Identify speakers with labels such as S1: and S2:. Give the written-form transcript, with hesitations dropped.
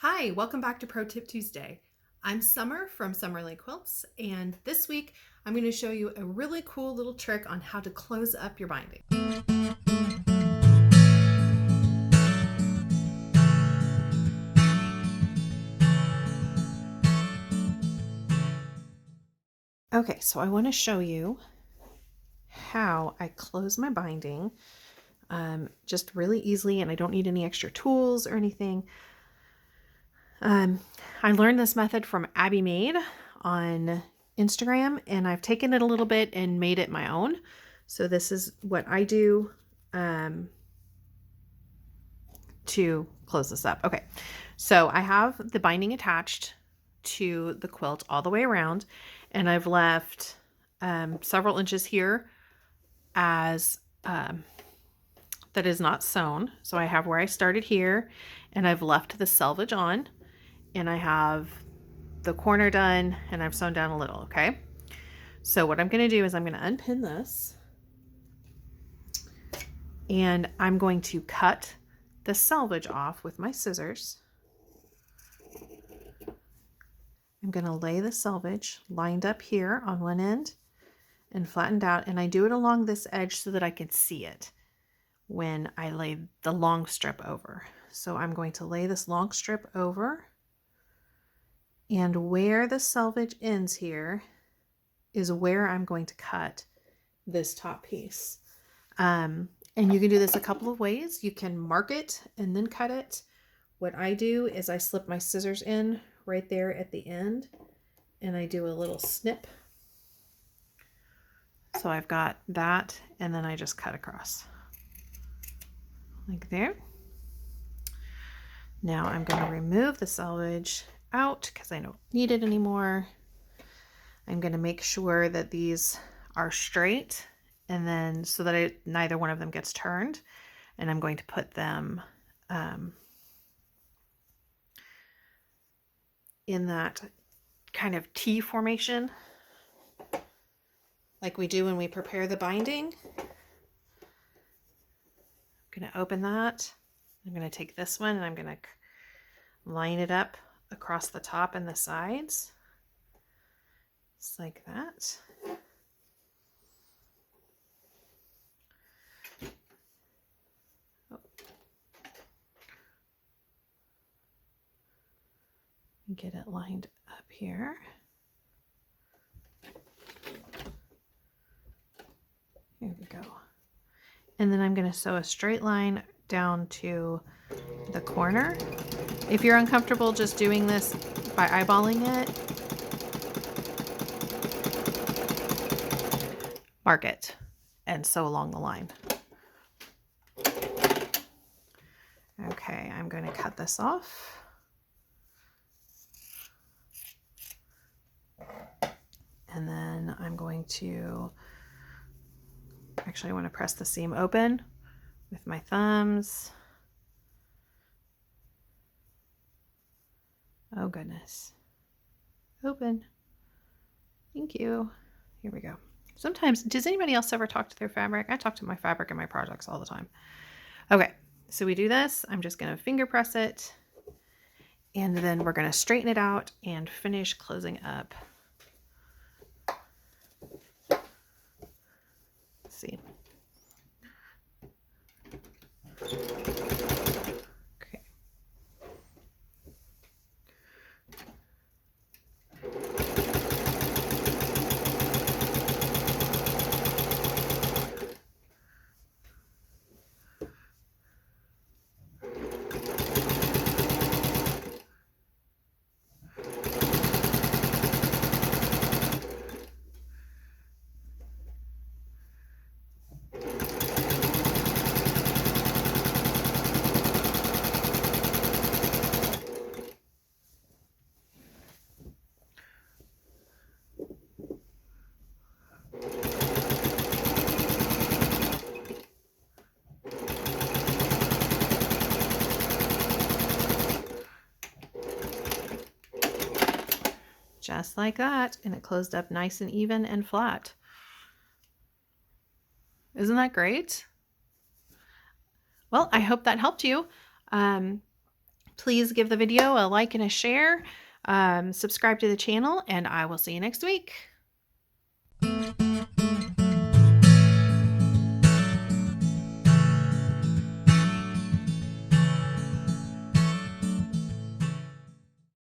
S1: Hi, welcome back to Pro Tip Tuesday. I'm Summer from Summerly Quilts, and this week I'm going to show you a really cool little trick on how to close up your binding. Okay, so I want to show you how I close my binding just really easily, and I don't need any extra tools or anything. I learned this method from Abby Made on Instagram, and I've taken it a little bit and made it my own. So this is what I do to close this up. Okay, so I have the binding attached to the quilt all the way around, and I've left several inches here as that is not sewn. So I have where I started here, and I've left the selvage on, and I have the corner done, and I've sewn down a little. Okay, so what I'm going to do is I'm going to unpin this, and I'm going to cut the selvage off with my scissors. I'm going to lay the selvage lined up here on one end and flattened out, and I do it along this edge so that I can see it when I lay the long strip over. So I'm going to lay this long strip over, and where the selvage ends here is where I'm going to cut this top piece. And you can do this a couple of ways. You can mark it and then cut it. What I do is I slip my scissors in right there at the end, and I do a little snip. So I've got that, and then I just cut across like there. Now I'm going to remove the selvage out because I don't need it anymore. I'm going to make sure that these are straight, and then so that neither one of them gets turned, and I'm going to put them in that kind of T formation like we do when we prepare the binding. I'm going to open that. I'm going to take this one and I'm going to line it up across the top and the sides. Just like that. Get it lined up here. Here we go. And then I'm going to sew a straight line down to the corner. If you're uncomfortable just doing this by eyeballing it, mark it and sew along the line. Okay, I'm going to cut this off. And then I'm going to, actually I want to press the seam open with my thumbs. Oh goodness. Open. Thank you. Here we go. Sometimes, does anybody else ever talk to their fabric? I talk to my fabric and my projects all the time. Okay, so we do this. I'm just going to finger press it, and then we're going to straighten it out and finish closing up. Let's see. Okay. Just like that, and it closed up nice and even and flat. Isn't that great? Well, I hope that helped you. Please give the video a like and a share. Subscribe to the channel, and I will see you next week.